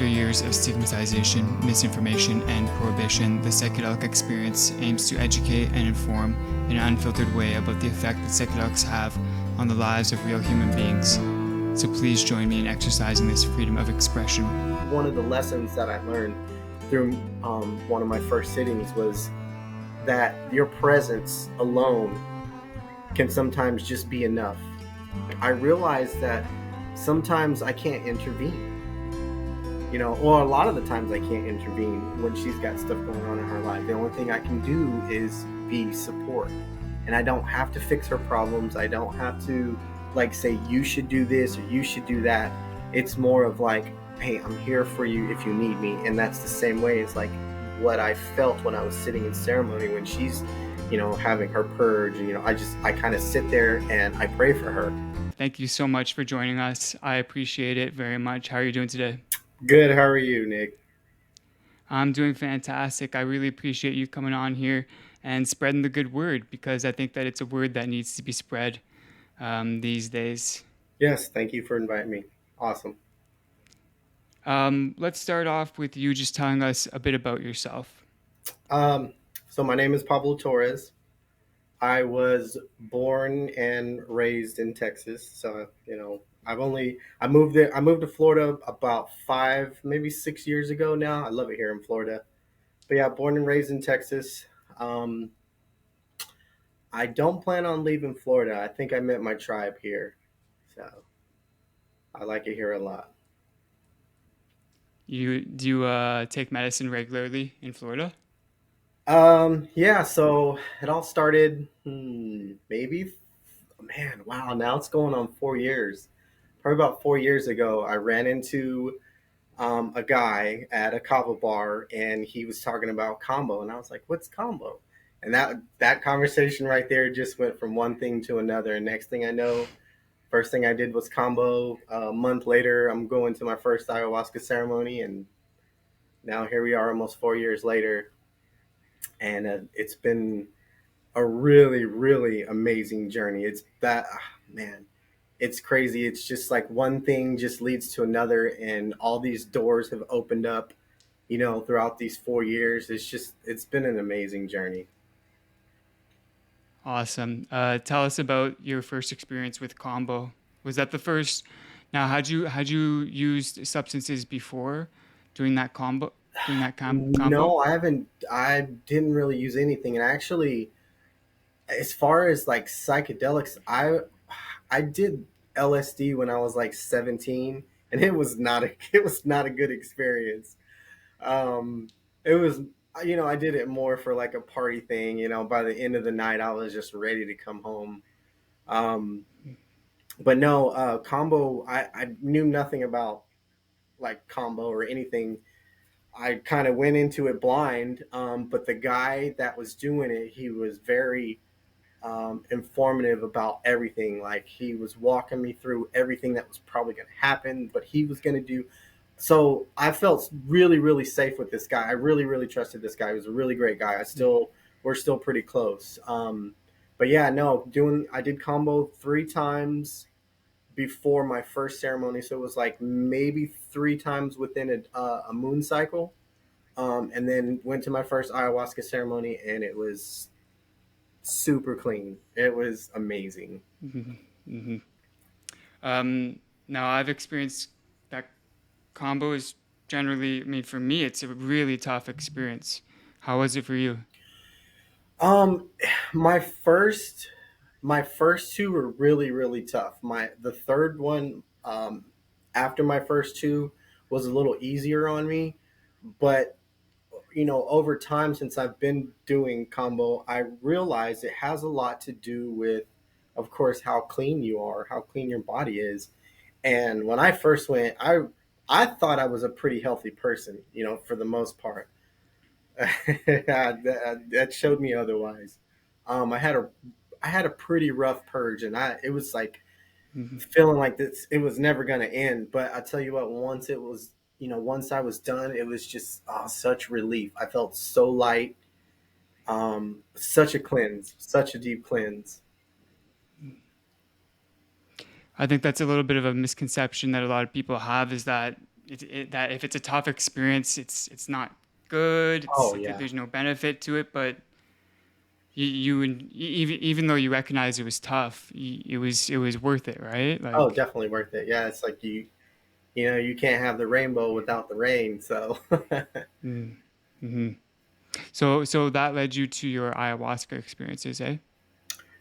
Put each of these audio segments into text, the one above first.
After years of stigmatization, misinformation, and prohibition, the psychedelic experience aims to educate and inform in an unfiltered way about the effect that psychedelics have on the lives of real human beings. So please join me in exercising this freedom of expression. One of the lessons that I learned through one of my first sittings was that your presence alone can sometimes just be enough. I realized that sometimes I can't intervene, or a lot of the times I can't intervene when she's got stuff going on in her life. The only thing I can do is be support. And I don't have to fix her problems. I don't have to say you should do this or you should do that. It's more of like, hey, I'm here for you if you need me. And that's the same way as like what I felt when I was sitting in ceremony when she's having her purge, and I kind of sit there and I pray for her. Thank you so much for joining us. I appreciate it very much. How are you doing today? Good. How are you, Nick? I'm doing fantastic. I really appreciate you coming on here and spreading the good word, because I think that it's a word that needs to be spread these days. Yes, thank you for inviting me. Awesome. Let's start off with you just telling us a bit about yourself. Um, so my name is Pablo Torres. I was born and raised in Texas. So, I moved there. I moved to Florida about 5, maybe 6 years ago now. I love it here in Florida. But yeah, born and raised in Texas. Um, I don't plan on leaving Florida. I think I met my tribe here. So I like it here a lot. You do you take medicine regularly in Florida? Yeah, so it all started, maybe, man, wow, now it's going on 4 years. Probably about 4 years ago, I ran into a guy at a kava bar, and he was talking about combo, and I was like, "What's combo?" And that conversation right there just went from one thing to another. And next thing I know, first thing I did was combo. A month later, I'm going to my first ayahuasca ceremony, and now here we are, almost 4 years later, and it's been a really, really amazing journey. It's that, man, it's crazy. It's just like one thing just leads to another, and all these doors have opened up, throughout these 4 years. It's been an amazing journey. Awesome. Tell us about your first experience with combo. Was that the first? Now, had you used substances before doing that combo? No, I haven't. I didn't really use anything, and actually, as far as like psychedelics, I did LSD when I was like 17, and it was not a good experience. Um, it was, I did it more for like a party thing. By the end of the night, I was just ready to come home. Um, but no, combo. I knew nothing about like combo or anything. I kind of went into it blind. But the guy that was doing it, he was very informative about everything. Like he was walking me through everything that was probably going to happen, what he was going to do. So I felt really, really safe with this guy. I really, really trusted this guy. He was a really great guy. We're still pretty close. But yeah, no, I did combo 3 times before my first ceremony. So it was like maybe 3 times within a moon cycle. And then went to my first ayahuasca ceremony, and it was super clean. It was amazing. Hmm. Now, I've experienced that combo is generally, I mean, for me, it's a really tough experience. How was it for you? Um, my first my first two were really, really tough. The third one, after my first two, was a little easier on me. But over time, since I've been doing combo, I realized it has a lot to do with, of course, how clean you are, how clean your body is. And when I first went, I thought I was a pretty healthy person, for the most part. That showed me otherwise. Um, I had a I had a pretty rough purge, and it was like Hmm. feeling like this it was never going to end. But I tell you what, once I was done, it was just such relief. I felt so light. Such a cleanse, such a deep cleanse. I think that's a little bit of a misconception that a lot of people have, is that that if it's a tough experience, it's not good. Oh yeah. There's no benefit to it, but even though you recognize it was tough, it was worth it, right? Oh, Like, definitely worth it. Yeah, it's like you know, you can't have the rainbow without the rain. So mm-hmm. So that led you to your ayahuasca experiences, eh?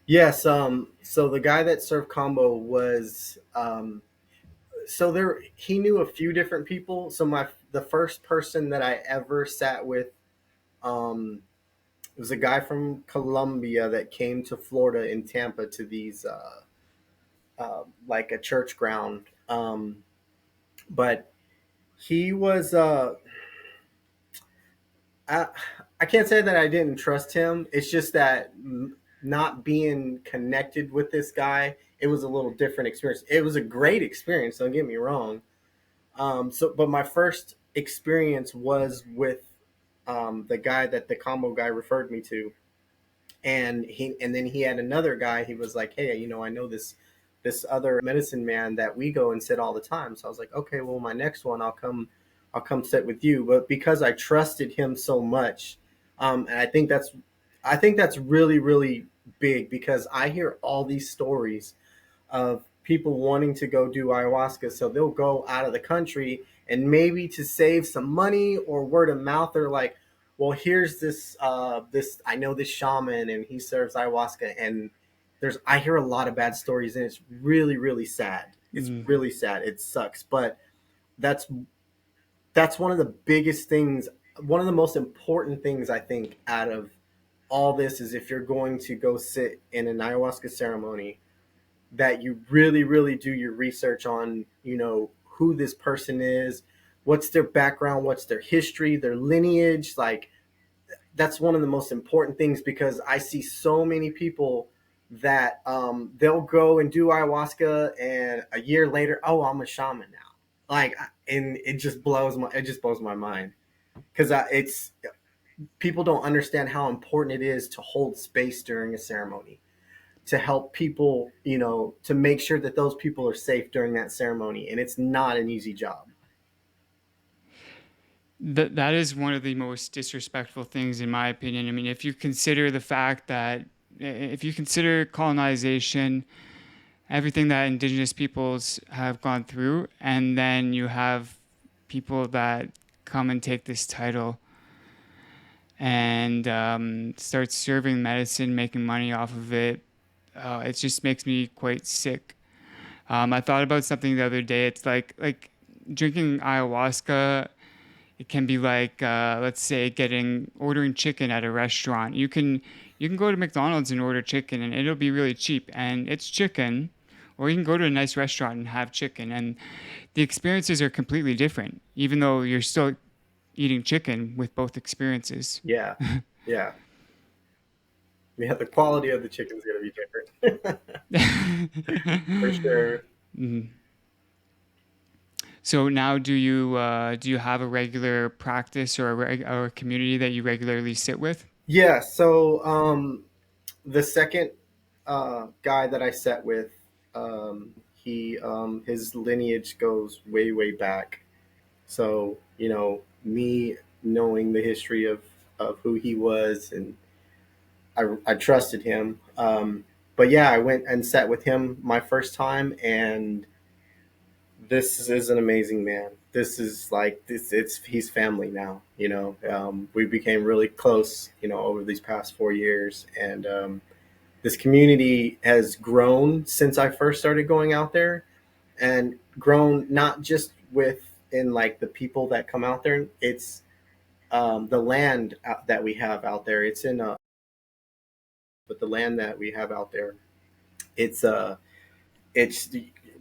yes, so the guy that served combo was so there he knew a few different people. So the first person that I ever sat with um it was a guy from Colombia that came to Florida in Tampa to these like a church ground. But he was I, I can't say that I didn't trust him. It's just that not being connected with this guy, it was a little different experience. It was a great experience. Don't get me wrong. But my first experience was with the guy that the combo guy referred me to, and then he had another guy. He was like, hey, you know, I know this other medicine man that we go and sit all the time. So I was like, okay, well, my next one, I'll come sit with you. But because I trusted him so much, and I think that's really really big because I hear all these stories of people wanting to go do ayahuasca. So they'll go out of the country and maybe to save some money or word of mouth, they're like, well, here's this I know this shaman and he serves ayahuasca, and there's I hear a lot of bad stories, and it's really really sad. It's Mm. really sad. It sucks, but that's that's one of the biggest things, one of the most important things I think out of all this is if you're going to go sit in an ayahuasca ceremony, that you really really do your research on, you know, who this person is, what's their background, what's their history, their lineage. Like that's one of the most important things because I see so many people that they'll go and do ayahuasca and a year later, oh, I'm a shaman now. Like, and it just blows my mind because it's people don't understand how important it is to hold space during a ceremony, to help people, you know, to make sure that those people are safe during that ceremony. And it's not an easy job. That is one of the most disrespectful things, in my opinion. I mean, if you consider the fact that if you consider colonization, everything that indigenous peoples have gone through, and then you have people that come and take this title and start serving medicine, making money off of it, it just makes me quite sick. I thought about something the other day. It's like drinking ayahuasca. It can be like, let's say, getting ordering chicken at a restaurant. You can go to McDonald's and order chicken, and it'll be really cheap, and it's chicken. Or you can go to a nice restaurant and have chicken, and the experiences are completely different, even though you're still eating chicken with both experiences. Yeah. Yeah. Yeah. The quality of the chicken is going to be different for sure. Mhm. So now, do you have a regular practice or or a community that you regularly sit with? Yeah. So, the second guy that I sat with, his lineage goes way, way back. So, you know, me knowing the history of who he was, and I trusted him. But yeah, I went and sat with him my first time, and this is an amazing man. This is like this. It's he's family now. You know, we became really close. You know, over these past 4 years, and this community has grown since I first started going out there, and grown not just within like the people that come out there. It's the land that we have out there. It's in but the land that we have out there, it's it's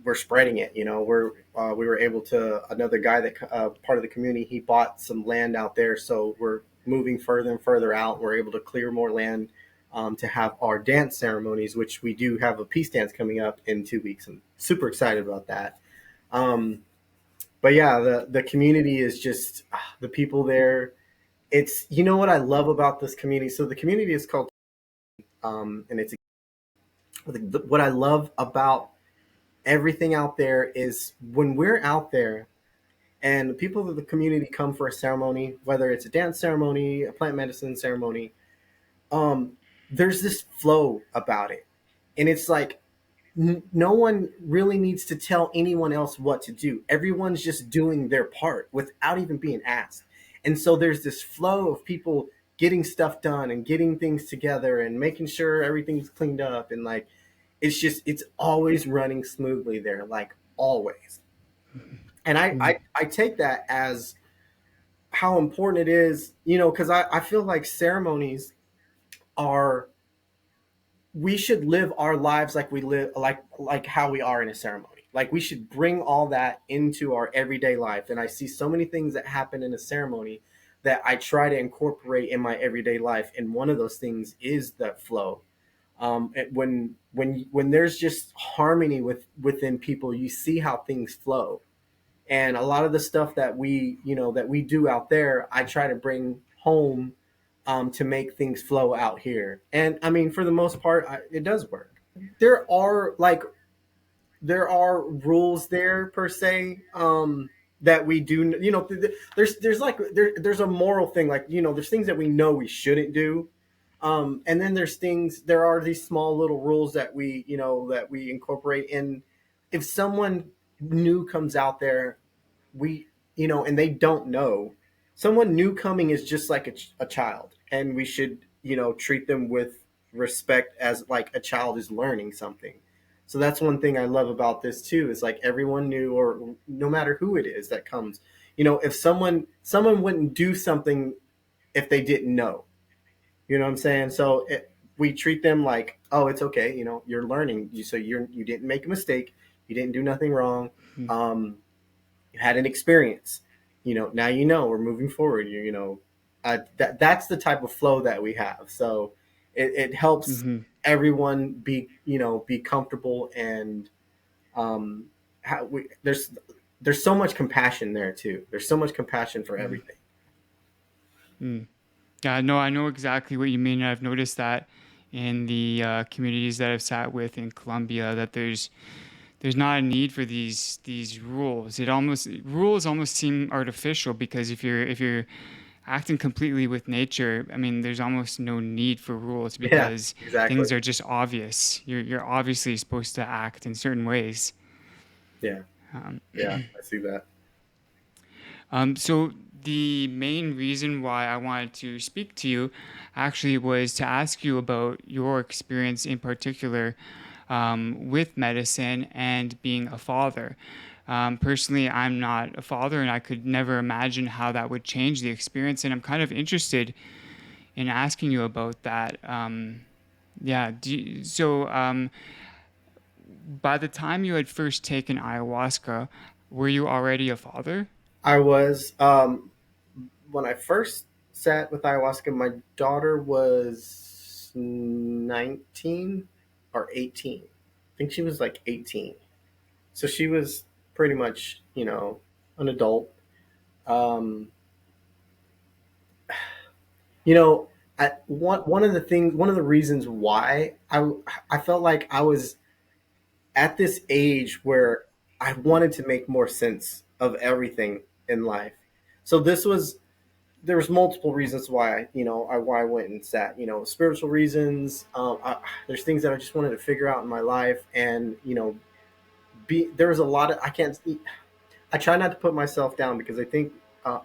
we're spreading it. You know, we were able to another guy that part of the community. He bought some land out there, so we're moving further and further out. We're able to clear more land to have our dance ceremonies, which we do have a peace dance coming up in 2 weeks. I'm super excited about that. Um, but yeah, the community is just the people there. It's you know what I love about this community. So the community is called and it's what I love about everything out there is when we're out there, And people of the community come for a ceremony, whether it's a dance ceremony, a plant medicine ceremony. Um, there's this flow about it, and it's like no one really needs to tell anyone else what to do. Everyone's just doing their part without even being asked. And so there's this flow of people getting stuff done and getting things together and making sure everything's cleaned up, and like it's always running smoothly there, like always. And I take that as how important it is, because I feel like ceremonies are, we should live our lives like we live, like how we are in a ceremony. Like we should bring all that into our everyday life. And I see so many things that happen in a ceremony that I try to incorporate in my everyday life. And one of those things is that flow. When there's just harmony within people, you see how things flow. And a lot of the stuff that we do out there, I try to bring home, to make things flow out here. And I mean, for the most part, it does work. There are like there are rules there per se, that we do. There's a moral thing, like there's things that we know we shouldn't do, and then there are these small little rules that we incorporate in. If someone new comes out there, we and they don't know, someone new coming is just like a child, and we should treat them with respect, as like a child is learning something. So that's one thing I love about this too, is like everyone new, or no matter who it is that comes, if someone wouldn't do something if they didn't know. You know what I'm saying? So we treat them like, oh, it's okay, you're learning, you didn't make a mistake, you didn't do nothing wrong. You had an experience, now we're moving forward. That's the type of flow that we have. So it helps Mm-hmm. everyone be comfortable. And how there's so much compassion there too. There's so much compassion for everything. Mm. Yeah, no, I know exactly what you mean. I've noticed that in the communities that I've sat with in Colombia, that there's not a need for these rules. Rules almost seem artificial, because if you're acting completely with nature, I mean, there's almost no need for rules, Yeah, because exactly. things are just obvious. You're obviously supposed to act in certain ways. Yeah, yeah, I see that. So the main reason why I wanted to speak to you actually was to ask you about your experience in particular, with medicine and being a father. Personally, I'm not a father, and I could never imagine how that would change the experience. And I'm kind of interested in asking you about that. Yeah. By the time you had first taken ayahuasca, were you already a father? I was, when I first sat with ayahuasca, my daughter was 19 or 18. I think she was like 18. So she was pretty much, an adult. Um, you know, one of the reasons why I felt like I was at this age where I wanted to make more sense of everything in life. So there was multiple reasons why I went and sat. Spiritual reasons. There's things that I just wanted to figure out in my life, and there was a lot of I can't. I try not to put myself down, because I think,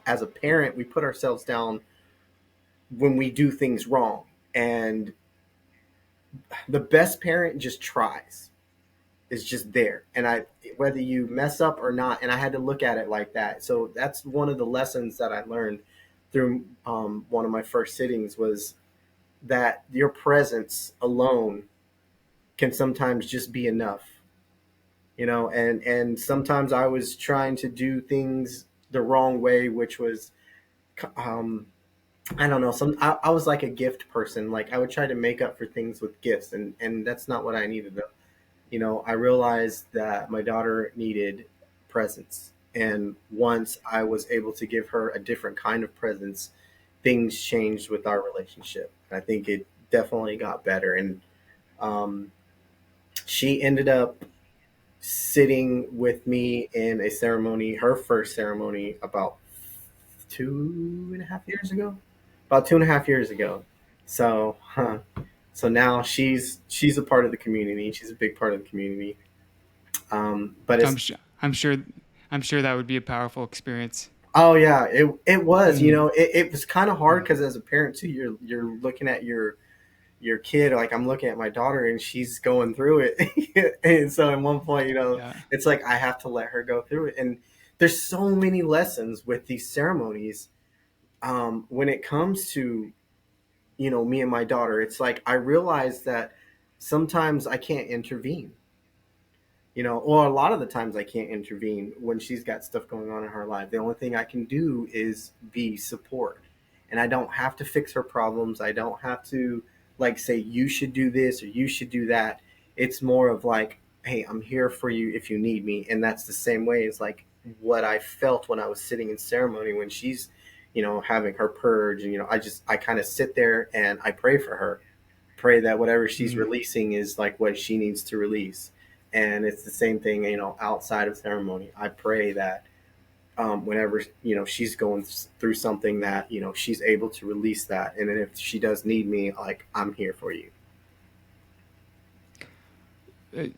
as a parent, we put ourselves down when we do things wrong, and the best parent just tries. Is just there, and whether you mess up or not, and I had to look at it like that. So that's one of the lessons that I learned through, one of my first sittings, was that your presence alone can sometimes just be enough. And sometimes I was trying to do things the wrong way, which was, um I don't know, I was like a gift person. Like I would try to make up for things with gifts, and that's not what I needed. I realized that my daughter needed presence. And once I was able to give her a different kind of presence, things changed with our relationship. I think it definitely got better. And, she ended up sitting with me in a ceremony, her first ceremony, about 2.5 years ago. About 2.5 years ago. So, so now she's a part of the community. She's a big part of the community. But I'm it's sure. I'm sure. I'm sure that would be a powerful experience. Oh yeah, it was. Mm, It was kind of hard mm, because as a parent too, you're looking at your kid. Like I'm looking at my daughter and she's going through it, and so at one point, yeah. it's like I have to let her go through it. And there's so many lessons with these ceremonies. When it comes to me and my daughter, it's like I realize that sometimes I can't intervene, or a lot of the times I can't intervene when she's got stuff going on in her life. The only thing I can do is be support. And I don't have to fix her problems. I don't have to like say you should do this or you should do that. It's more of like, hey, I'm here for you if you need me. And that's the same way as like what I felt when I was sitting in ceremony when she's, having her purge. And I kind of sit there and I pray for her, pray that whatever she's Mm. releasing is like what she needs to release. And it's the same thing, outside of ceremony. I pray that whenever she's going through something, that she's able to release that. And then if she does need me, like I'm here for you.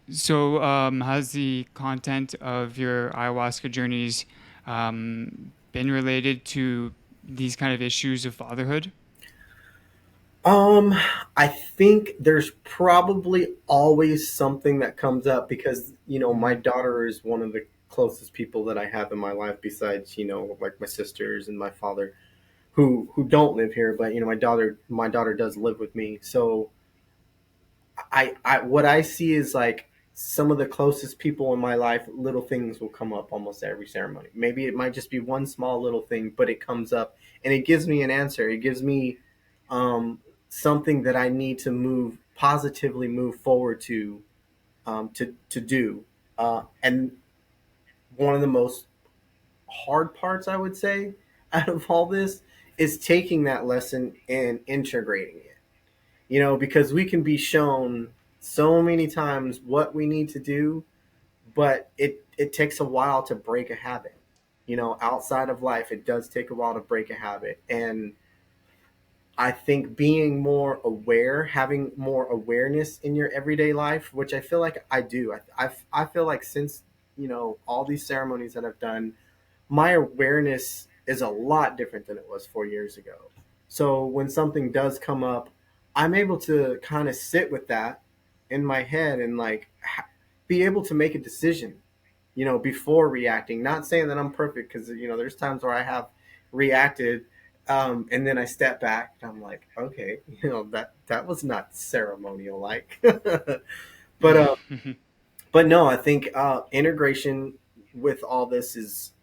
So, has the content of your ayahuasca journeys been related to these kind of issues of fatherhood? Um, I think there's probably always something that comes up because my Mm, daughter is one of the closest people that I have in my life besides like my sisters and my father who don't live here, but my daughter does live with me. So I what I see is like some of the closest people in my life, little things will come up almost every ceremony. Maybe it might just be one small little thing, but it comes up and it gives me an answer. It gives me um, something that I need to move forward to do. And one of the most hard parts, I would say, out of all this is taking that lesson and integrating it. Because we can be shown so many times what we need to do, but it takes a while to break a habit. Outside of life, it does take a while to break a habit. And I think being more aware, having more awareness in your everyday life, which I feel like I do. I feel like since, all these ceremonies that I've done, my awareness is a lot different than it was 4 years ago. So when something does come up, I'm able to kind of sit with that in my head and like be able to make a decision, before reacting. Not saying that I'm perfect because, there's times where I have reacted, and then I step back and I'm like, okay, that was not ceremonial like. but but no, I think integration with all this is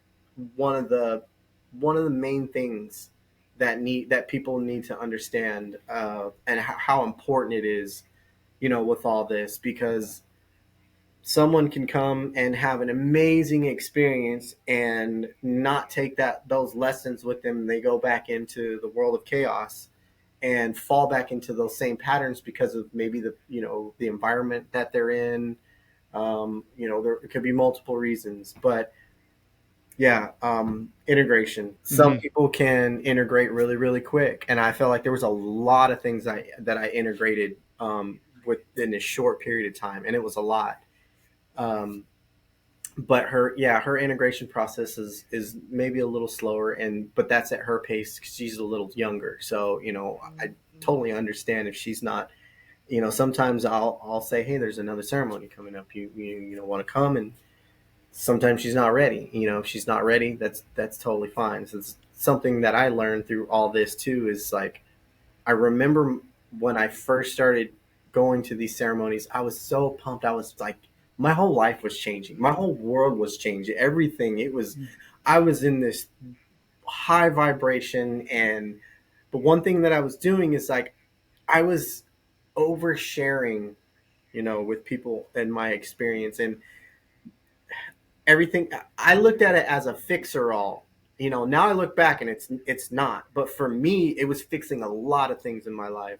one of the one of the main things that people need to understand, and how important it is, with all this, because someone can come and have an amazing experience and not take those lessons with them. They go back into the world of chaos and fall back into those same patterns because of maybe the environment that they're in. There could be multiple reasons, but yeah, integration. Some mhm. people can integrate really, really quick, and I felt like there was a lot of things that I integrated within a short period of time, and it was a lot. Um, but her integration process is maybe a little slower, but that's at her pace 'cause she's a little younger. So I totally understand if she's not. Sometimes I'll say, hey, there's another ceremony coming up. You want to come, and sometimes she's not ready. If she's not ready, that's totally fine. So it's something that I learned through all this too. Is like I remember when I first started going to these ceremonies, I was so pumped. I was like, my whole life was changing. My whole world was changing. Everything. I was in this high vibration. But one thing that I was doing is like, I was oversharing, with people and my experience and everything. I looked at it as a fixer all. Now I look back and it's not. But for me, it was fixing a lot of things in my life.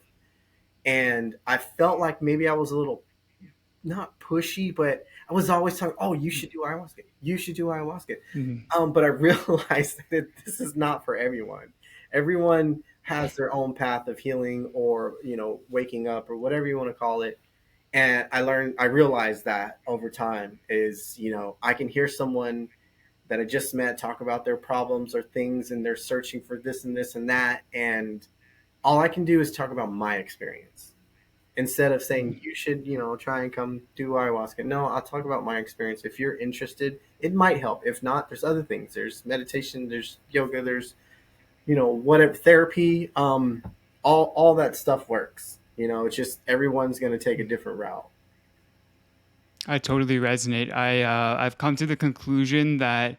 And I felt like maybe I was a little not pushy, but I was always talking, oh, you should do ayahuasca. You should do ayahuasca. Mhm. But I realized that this is not for everyone. Everyone has their own path of healing or, waking up or whatever you want to call it. And I realized that over time is, I can hear someone that I just met talk about their problems or things and they're searching for this and this and that. And all I can do is talk about my experience instead of saying you should, try and come do ayahuasca. No, I'll talk about my experience. If you're interested, it might help. If not, there's other things. There's meditation, there's yoga, there's, whatever therapy. All that stuff works. It's just everyone's going to take a different route. I totally resonate. I've come to the conclusion that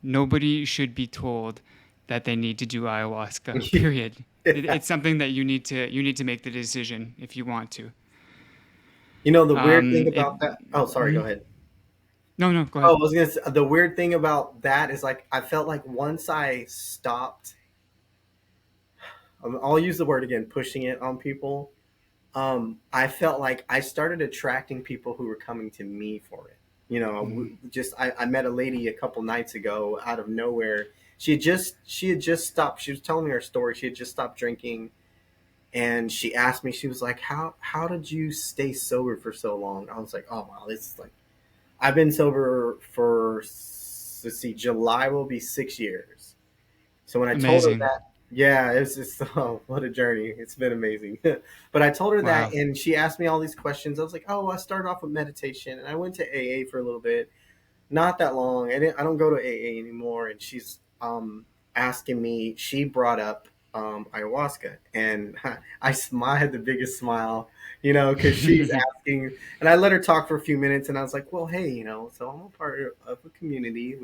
nobody should be told that they need to do ayahuasca. Period. It's something that you need to make the decision if you want to. The weird thing It. about that. Oh, sorry. Go Mhm. ahead. No, no, go Oh, ahead. I was gonna say, the weird thing about that is like I felt like once I stopped, I'll use the word again, pushing it on people. I felt like I started attracting people who were coming to me for it. Mm. I met a lady a couple nights ago out of nowhere. She had just stopped. She was telling me her story. She had just stopped drinking, and she asked me. She was like, "How did you stay sober for so long?" I was like, "Oh wow, it's like I've been sober for, let's see, July will be 6 years." So when I told her Amazing. that, yeah, it's just oh, what a journey! It's been amazing. But I told her that, Wow. and she asked me all these questions. I was like, "Oh, I started off with meditation, and I went to AA for a little bit, not that long. I don't go to AA anymore." And she's asking me. She brought up ayahuasca, and I had the biggest smile, because she's asking, and I let her talk for a few minutes, and I was like, "Well, hey, so I'm a part of a community.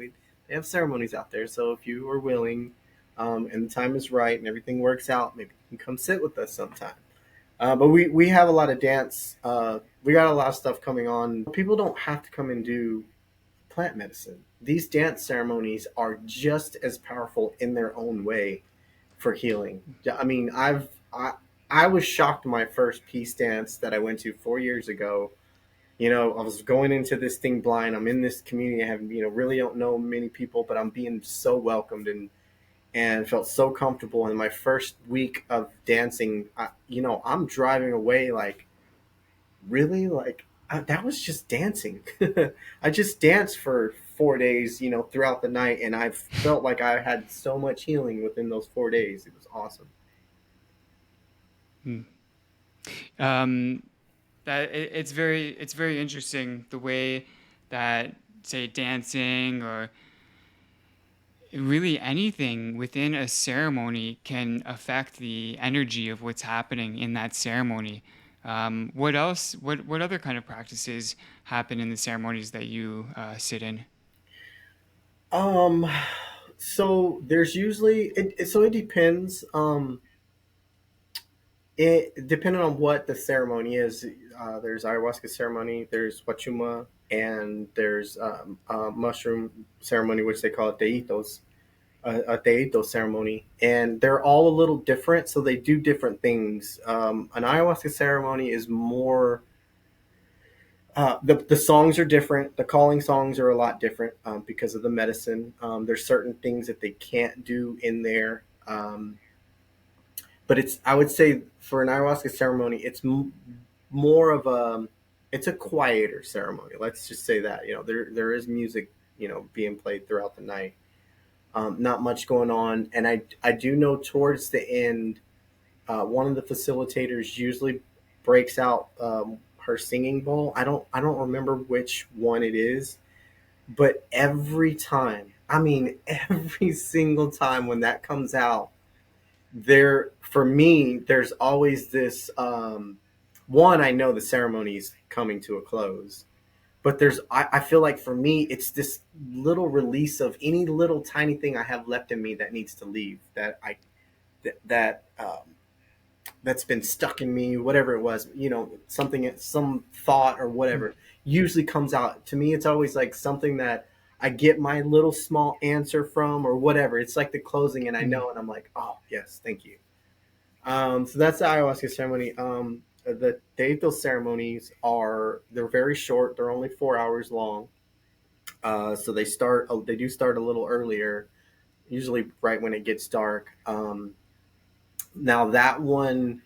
They have ceremonies out there, so if you are willing, and the time is right, and everything works out, maybe you can come sit with us sometime." But we have a lot of dance. We got a lot of stuff coming on. People don't have to come and do plant medicine. These dance ceremonies are just as powerful in their own way for healing. Yeah, I mean, I was shocked my first peace dance that I went to 4 years ago. I was going into this thing blind. I'm in this community. I have, really don't know many people, but I'm being so welcomed and felt so comfortable. In my first week of dancing, I'm driving away like, really, like that was just dancing. I just danced for 4 days, throughout the night, and I felt like I had so much healing within those 4 days. It was awesome. Mm. Um, it's very interesting the way that, say, dancing or really anything within a ceremony can affect the energy of what's happening in that ceremony. What else? What other kind of practices happen in the ceremonies that you sit in? um so there's usually so it depends. It depending on what the ceremony is. There's ayahuasca ceremony, there's wachuma, and there's mushroom ceremony, which they call it deitos, a deito ceremony, and they're all a little different, so they do different things. An ayahuasca ceremony is more. The songs are different. The calling songs are a lot different because of the medicine. There's certain things that they can't do in there. But I would say for an ayahuasca ceremony, it's more of a, it's a quieter ceremony. Let's just say that, there is music, being played throughout the night. Not much going on, and I do know towards the end, one of the facilitators usually breaks out her singing bowl. I don't remember which one it is, but every time, I mean, every single time when that comes out, there for me, there's always this one. I know the ceremony's coming to a close, but I feel like for me it's this little release of any little tiny thing I have left in me that needs to leave, that's been stuck in me, whatever it was, something, some thought or whatever, usually comes out. To me, it's always like something that I get my little small answer from or whatever. It's like the closing, and I Mm. know, and I'm like, oh, yes, thank you. So that's the ayahuasca ceremony. the Deito ceremonies are they're very short. They're only 4 hours long. So they do start a little earlier, usually right when it gets dark. Now that one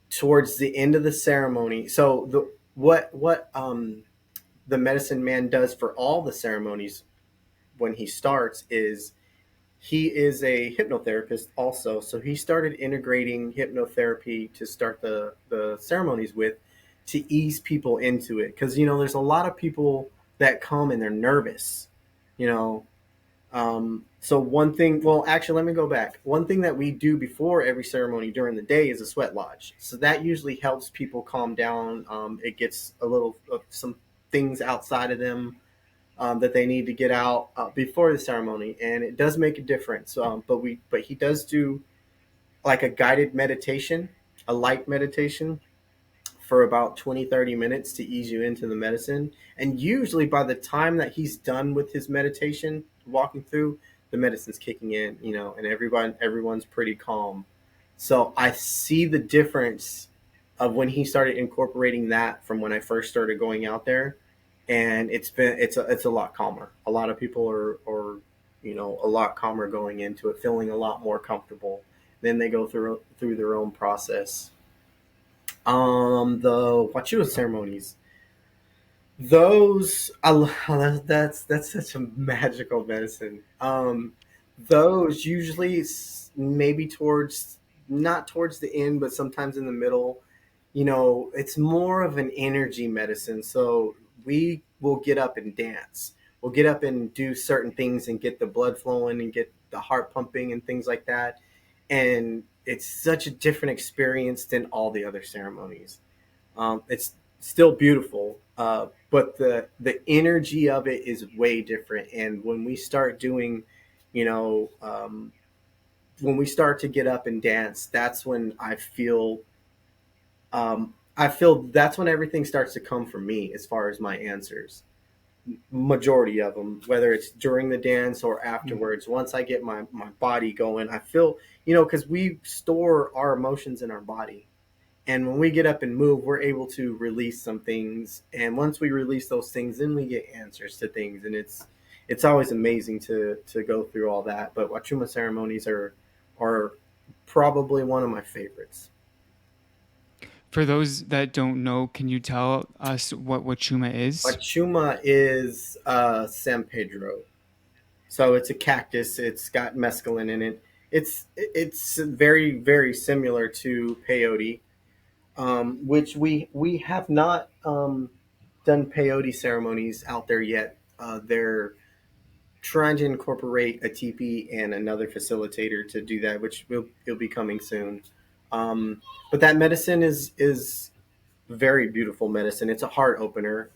towards the end of the ceremony. So what the medicine man does for all the ceremonies when he starts is he is a hypnotherapist also. So he started integrating hypnotherapy to start the ceremonies with to ease people into it. Because, there's a lot of people that come and they're nervous, you know. So one thing, well, actually, let me go back. One thing that we do before every ceremony during the day is a sweat lodge. So that usually helps people calm down. It gets a little of some things outside of them that they need to get out before the ceremony, and it does make a difference. But he does do like a guided meditation, a light meditation for about 20-30 minutes to ease you into the medicine. And usually by the time that he's done with his meditation, walking through, the medicine's kicking in, and everyone's pretty calm. So I see the difference of when he started incorporating that from when I first started going out there, and it's a lot calmer. A lot of people are a lot calmer going into it, feeling a lot more comfortable. Then they go through their own process. The Wachua ceremonies, those that's such a magical medicine. Those usually maybe towards not towards the end, but sometimes in the middle. It's more of an energy medicine. So we will get up and dance. We'll get up and do certain things and get the blood flowing and get the heart pumping and things like that. And it's such a different experience than all the other ceremonies. It's still beautiful, but the energy of it is way different. And when we start doing, you know, when we start to get up and dance, that's when I feel that's when everything starts to come from me as far as my answers. Majority of them, whether it's during the dance or Mm. afterwards, once I get my body going, I feel, because we store our emotions in our body. And when we get up and move, we're able to release some things. And once we release those things, then we get answers to things. And it's always amazing to go through all that. But Wachuma ceremonies are probably one of my favorites. For those that don't know, can you tell us what Wachuma is? Wachuma is San Pedro. So it's a cactus. It's got mescaline in it. It's very very similar to peyote, which we have not done peyote ceremonies out there yet. They're trying to incorporate a teepee and another facilitator to do that, which will be coming soon. But that medicine is very beautiful medicine. It's a heart opener.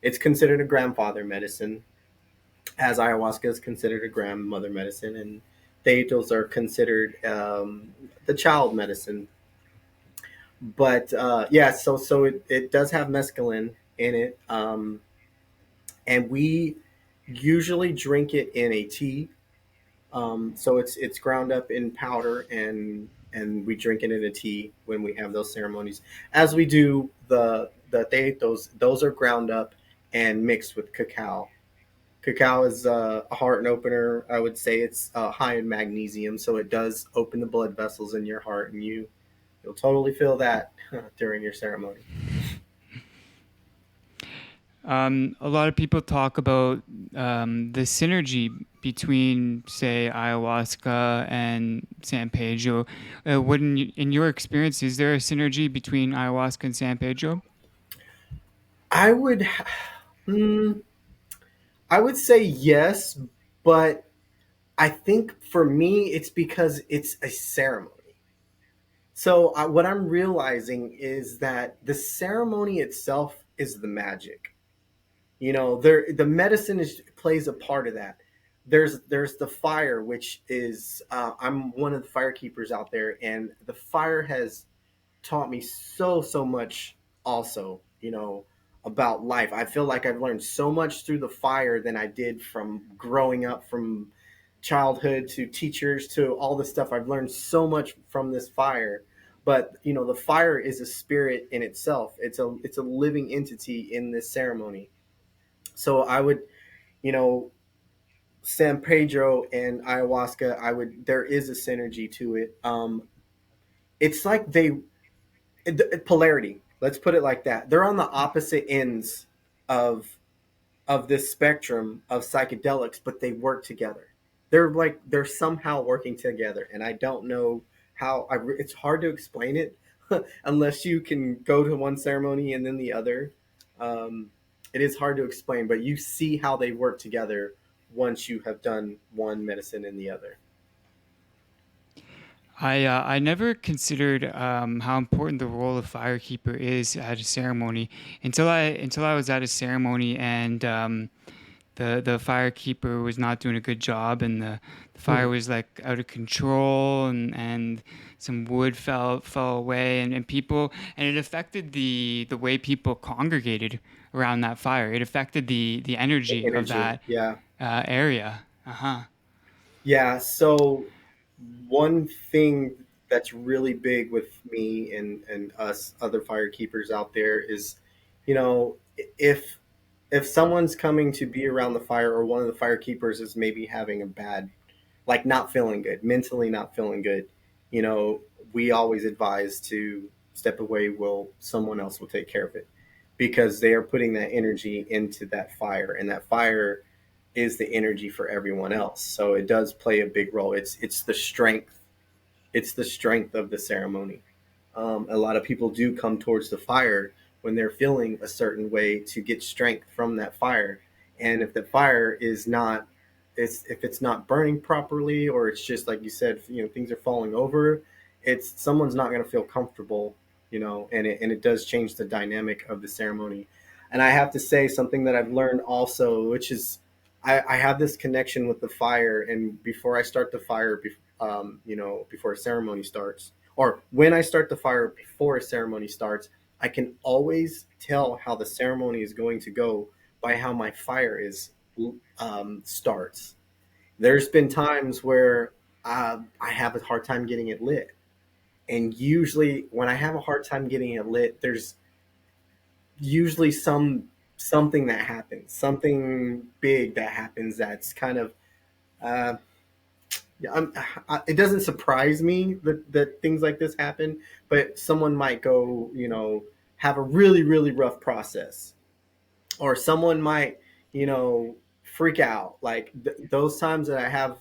It's considered a grandfather medicine, as ayahuasca is considered a grandmother medicine, and theitos are considered the child medicine. But yeah, so it does have mescaline in it, and we usually drink it in a tea. So it's ground up in powder, and we drink it in a tea when we have those ceremonies. As we do the theitos, those are ground up and mixed with cacao. Cacao is a heart opener. I would say it's high in magnesium, so it does open the blood vessels in your heart, and you'll totally feel that during your ceremony. A lot of people talk about the synergy between, say, ayahuasca and San Pedro. In your experience, is there a synergy between ayahuasca and San Pedro? I would, hmm, I would say yes, but I think for me it's because it's a ceremony. So what I'm realizing is that the ceremony itself is the magic. The medicine plays a part of that. There's the fire, which is I'm one of the fire keepers out there, and the fire has taught me so much also, about life. I feel like I've learned so much through the fire than I did from growing up, from childhood to teachers to all the stuff. I've learned so much from this fire. But the fire is a spirit in itself. It's a living entity in this ceremony. So I would, you know, San Pedro and ayahuasca, I would there is a synergy to it. It's like polarity. Let's put it like that. They're on the opposite ends of this spectrum of psychedelics, but they work together. They're somehow working together, and I don't know how. It's hard to explain it unless you can go to one ceremony and then the other. Um, it is hard to explain, but you see how they work together once you have done one medicine and the other. I never considered how important the role of firekeeper is at a ceremony until I was at a ceremony and the firekeeper was not doing a good job and the fire Mhm. was like out of control and some wood fell away and people and it affected the way people congregated around that fire. It affected the The energy of energy, that yeah. area. Uh-huh. Yeah, so one thing that's really big with me and us other firekeepers out there is, if someone's coming to be around the fire, or one of the firekeepers is maybe having a bad, like not feeling good, mentally not feeling good, you know, we always advise to step away. Will someone else will take care of it, because they are putting that energy into that fire, and that fire is the energy for everyone else. So it does play a big role. It's the strength of the ceremony. A lot of people do come towards the fire when they're feeling a certain way to get strength from that fire. And if the fire is not, if it's not burning properly, or it's just like you said, things are falling over, it's someone's not going to feel comfortable, and it does change the dynamic of the ceremony. And I have to say something that I've learned also, which is I have this connection with the fire, and before I start the fire, before a ceremony starts, or when I start the fire before a ceremony starts, I can always tell how the ceremony is going to go by how my fire is starts. There's been times where I have a hard time getting it lit, and usually when I have a hard time getting it lit, there's usually something that happens, something big that happens that's kind of uh, yeah, it doesn't surprise me that things like this happen, but someone might go, have a really, really rough process, or someone might, freak out. Like those times that I have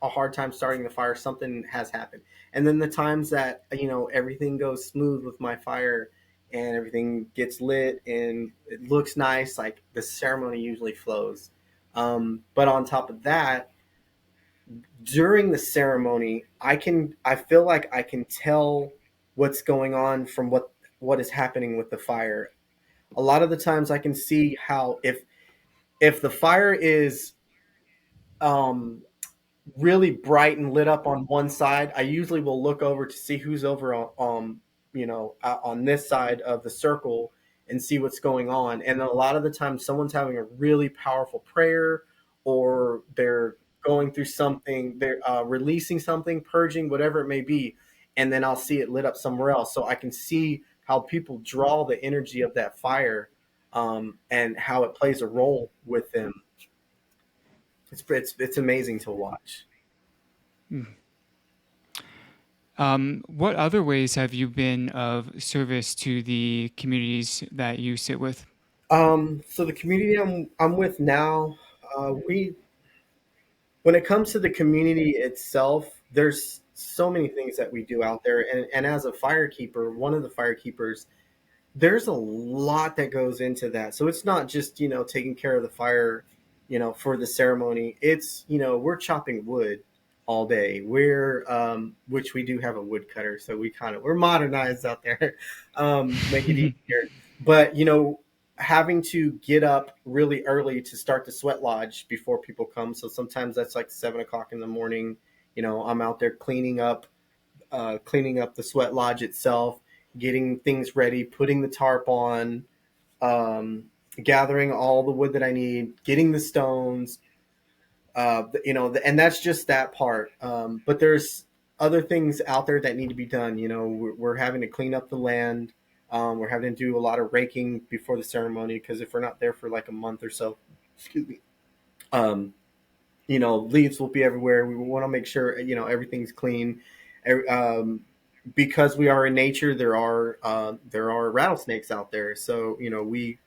a hard time starting the fire, something has happened. And then the times that, everything goes smooth with my fire and everything gets lit and it looks nice, like the ceremony usually flows. But on top of that, during the ceremony, I feel like I can tell what's going on from what is happening with the fire. A lot of the times I can see how, if the fire is um really bright and lit up on one side, I usually will look over to see who's over on this side of the circle, and see what's going on. And a lot of the time, someone's having a really powerful prayer, or they're going through something, they're releasing something, purging, whatever it may be, and then I'll see it lit up somewhere else, so I can see how people draw the energy of that fire, and how it plays a role with them. It's amazing to watch. What other ways have you been of service to the communities that you sit with? So the community I'm with now, we when it comes to the community itself, there's so many things that we do out there, and as a firekeeper, one of the firekeepers, there's a lot that goes into that. So it's not just, taking care of the fire, for the ceremony. It's, we're chopping wood all day. Which we do have a wood cutter, so we're modernized out there, make it easier. But, having to get up really early to start the sweat lodge before people come. So sometimes that's like 7 o'clock in the morning. I'm out there cleaning up the sweat lodge itself, getting things ready, putting the tarp on, um, gathering all the wood that I need, getting the stones, and that's just that part. But other things out there that need to be done. You know, we're having to clean up the land. We're having to do a lot of raking before the ceremony because if we're not there for like a month or so, excuse me, um, you know, leaves will be everywhere. We want to make sure you know everything's clean. Because we are in nature, there are rattlesnakes out there. So you know, we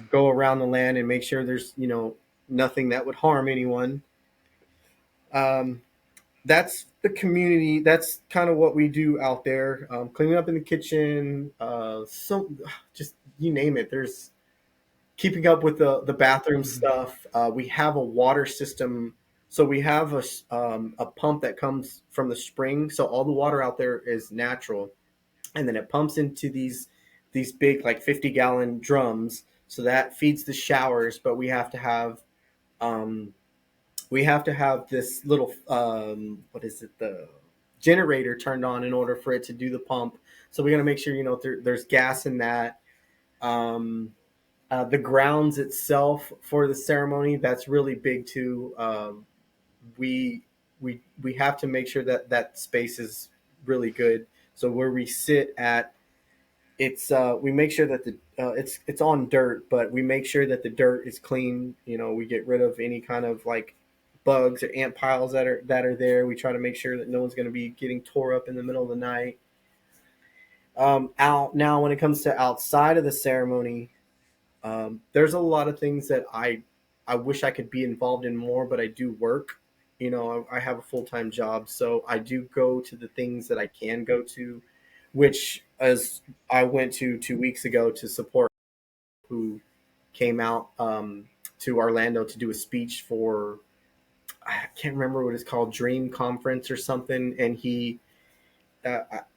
go around the land and make sure there's you know nothing that would harm anyone. Um, that's the community. That's kind of what we do out there. Cleaning up in the kitchen, so just you name it. There's keeping up with the bathroom Mhm. stuff. We have a water system, so we have a pump that comes from the spring. So all the water out there is natural, and then it pumps into these big like 50-gallon drums. So that feeds the showers, but um, we have to have this little what is it the generator turned on in order for it to do the pump. So we got to make sure you know there's gas in that. Um, the grounds itself for the ceremony that's really big too. We we have to make sure that that space is really good. So where we sit at, it's we make sure that the it's on dirt, but we make sure that the dirt is clean. You know, we get rid of any kind of like bugs or ant piles that are there. We try to make sure that no one's going to be getting tore up in the middle of the night. Out now, when it comes to outside of the ceremony, there's a lot of things that I wish I could be involved in more, but I do work. You know, I have a full time job, so I do go to the things that I can go to, which as I went to 2 weeks ago to support who came out to Orlando to do a speech for I can't remember what it's called, Dream Conference or something, and he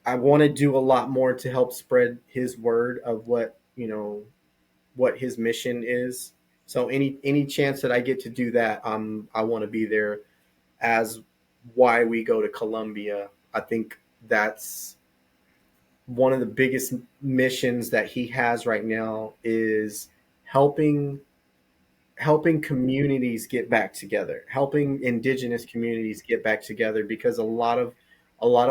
I want to do a lot more to help spread his word of what you know what his mission is. So any chance that I get to do that, I want to be there. As why we go to Colombia, I think that's one of the biggest missions that he has right now is helping communities get back together, helping indigenous communities get back together because a lot of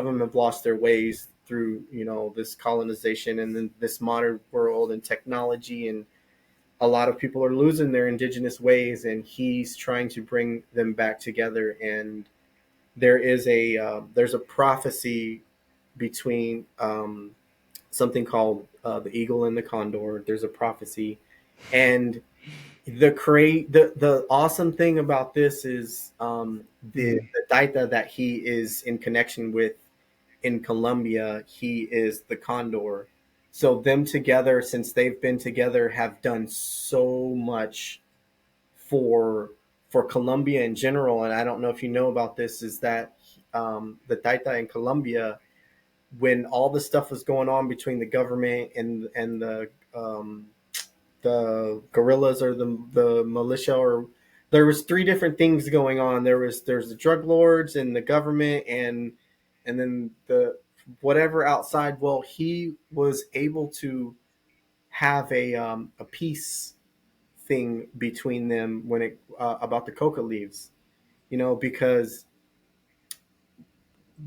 them have lost their ways through you know this colonization and then this modern world and technology, and a lot of people are losing their indigenous ways, and he's trying to bring them back together. And there's a prophecy between something called the eagle and the condor. There's a prophecy, and the awesome thing about this is Mhm. the Daita that he is in connection with in Colombia, he is the condor. So them together, since they've been together, have done so much for Colombia in general. And I don't know if you know about this, is that the Daita in Colombia, when all the stuff was going on between the government and the guerrillas or the militia, or there was three different things going on. There's the drug lords and the government and then the whatever outside. Well, he was able to have a peace thing between them when it about the coca leaves, you know, because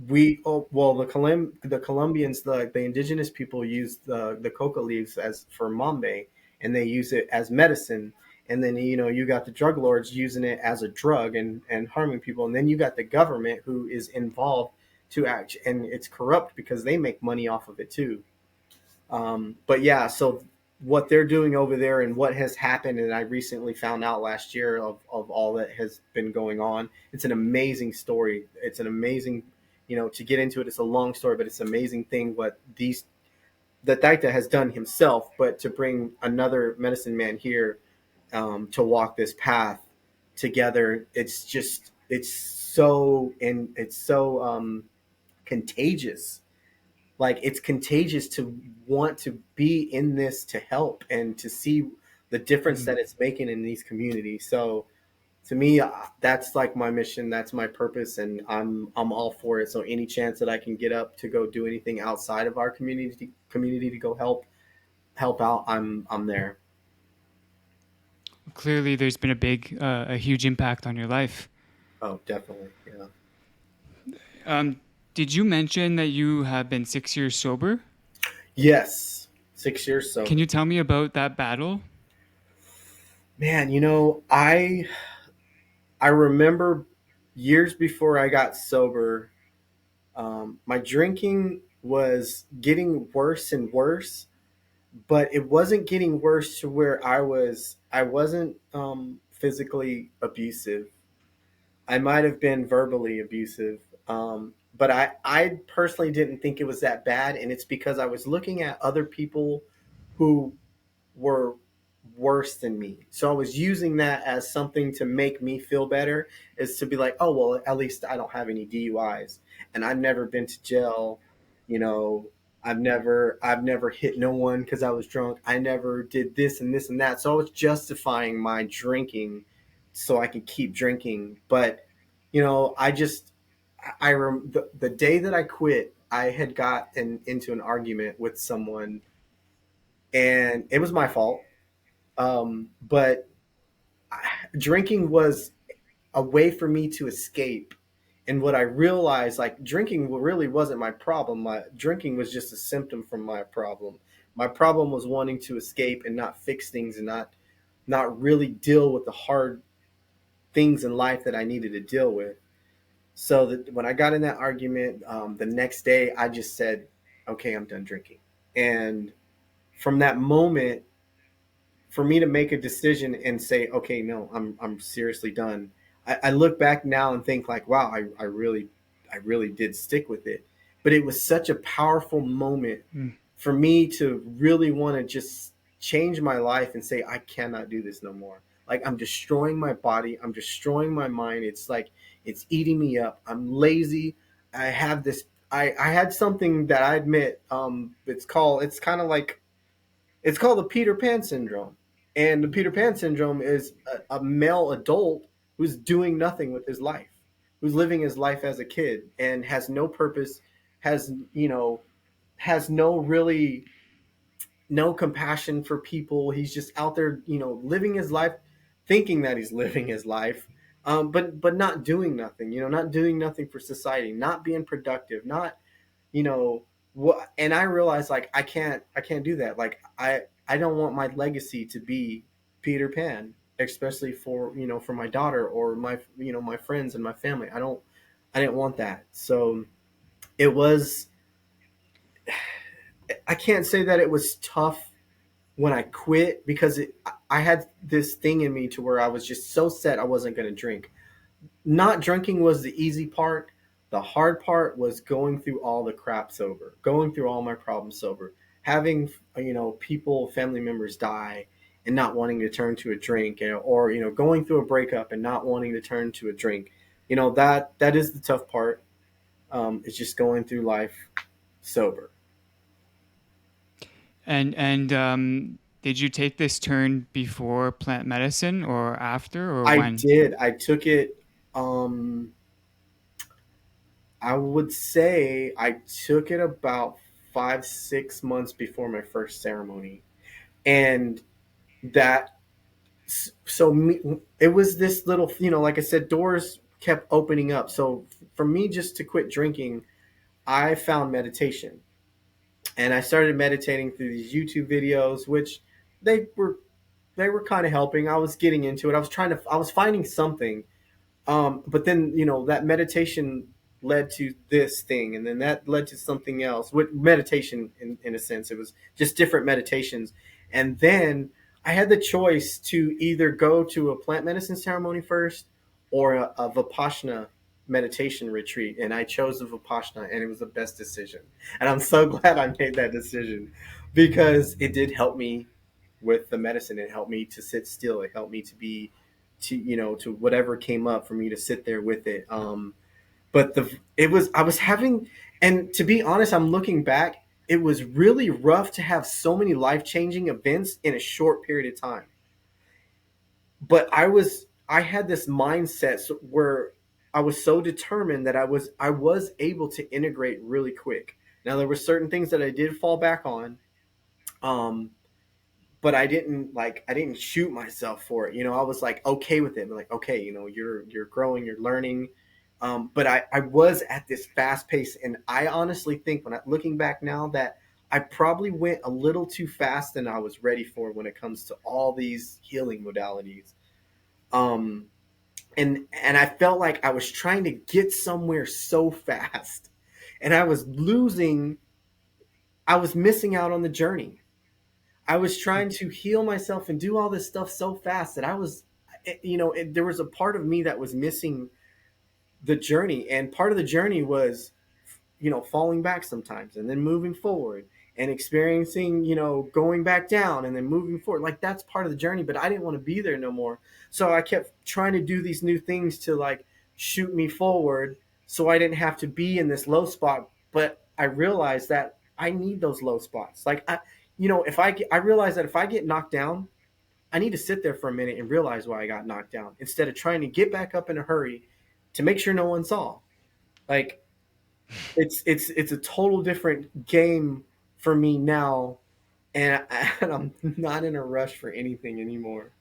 well the Colombians, the indigenous people use the coca leaves as for mambe, and they use it as medicine. And then you know you got the drug lords using it as a drug and harming people, and then you got the government who is involved to act, and it's corrupt because they make money off of it too. But yeah, so what they're doing over there and what has happened, and I recently found out last year of all that has been going on. It's an amazing story. It's an amazing, you know, to get into it. It's a long story, but it's an amazing thing what these that Daita has done himself, but to bring another medicine man here to walk this path together, it's just it's so contagious, like it's contagious to want to be in this to help and to see the difference Mhm. that it's making in these communities. So to me, that's like my mission, that's my purpose, and I'm all for it. So any chance that I can get up to go do anything outside of our community to go help out, I'm there. Clearly, there's been a huge impact on your life. Oh, definitely, yeah. Did you mention that you have been 6 years sober? Yes, 6 years Can sober. you tell me about that battle? Man, I remember years before I got sober, my drinking was getting worse and worse, but it wasn't getting worse to where I wasn't physically abusive. I might have been verbally abusive, but I personally didn't think it was that bad, and it's because I was looking at other people who were worse than me. So I was using that as something to make me feel better, is to be like, oh well, at least I don't have any DUIs, and I've never been to jail. You know, I've never hit no one because I was drunk. I never did this and this and that. So I was justifying my drinking so I could keep drinking. But I just the day that I quit, I had into an argument with someone, and it was my fault. But drinking was a way for me to escape. And what I realized, like, drinking really wasn't my problem. My drinking was just a symptom from my problem. My problem was wanting to escape and not fix things, and not really deal with the hard things in life that I needed to deal with. So that when I got in that argument, the next day I just said, "Okay, I'm done drinking." And from that moment, for me to make a decision and say, okay, no, I'm seriously done. I look back now and think like, wow, I really did stick with it. But it was such a powerful moment Mm. for me to really want to just change my life and say, I cannot do this no more. Like, I'm destroying my body. I'm destroying my mind. It's like, it's eating me up. I'm lazy. I have this, I had something that I admit, it's kind of like, it's called the Peter Pan syndrome. And the Peter Pan syndrome is a male adult who's doing nothing with his life, who's living his life as a kid and has no purpose, has, has no really, no compassion for people. He's just out there, living his life, thinking that he's living his life, but not doing nothing, not doing nothing for society, not being productive, not, you know what. And I realized, like, I can't do that. Like, I don't want my legacy to be Peter Pan, especially for my daughter or my friends and my family. I didn't want that. So it was, I can't say that it was tough when I quit, because I had this thing in me to where I was just so set I wasn't going to drink. Not drinking was the easy part. The hard part was going through all the crap sober, going through all my problems sober, having people, family members die, and not wanting to turn to a drink, or going through a breakup and not wanting to turn to a drink. That is the tough part. It's just going through life sober. And did you take this turn before plant medicine or after or I when? did. I took it. Um, I would say I took it about 5, 6 months before my first ceremony, and that so me, it was this little, like I said, doors kept opening up. So for me, just to quit drinking, I found meditation, and I started meditating through these YouTube videos, which they were they were kind of helping. I was getting into it. I was finding something. But then, that meditation led to this thing, and then that led to something else. With meditation, in a sense, it was just different meditations. And then I had the choice to either go to a plant medicine ceremony first or a Vipassana meditation retreat. And I chose the Vipassana, and it was the best decision. And I'm so glad I made that decision, because it did help me with the medicine. It helped me to sit still. It helped me to be, to whatever came up, for me to sit there with it. But I was having, and to be honest, I'm looking back, it was really rough to have so many life-changing events in a short period of time. But I had this mindset, where I was so determined that I was able to integrate really quick. Now, there were certain things that I did fall back on, um, but I didn't shoot myself for it. I was like okay with it. I'm like, okay, you're growing, you're learning. But I was at this fast pace, and I honestly think when looking back now that I probably went a little too fast than I was ready for when it comes to all these healing modalities. Um, and I felt like I was trying to get somewhere so fast, and I was missing out on the journey. I was trying to heal myself and do all this stuff so fast that there was a part of me that was missing the journey, and part of the journey was falling back sometimes and then moving forward and experiencing, going back down and then moving forward. Like that's part of the journey, but I didn't want to be there no more. So I kept trying to do these new things to like shoot me forward so I didn't have to be in this low spot. But I realized that I need those low spots. Like I realized that if I get knocked down, I need to sit there for a minute and realize why I got knocked down instead of trying to get back up in a hurry to make sure no one saw. Like it's a total different game for me now, and I'm not in a rush for anything anymore.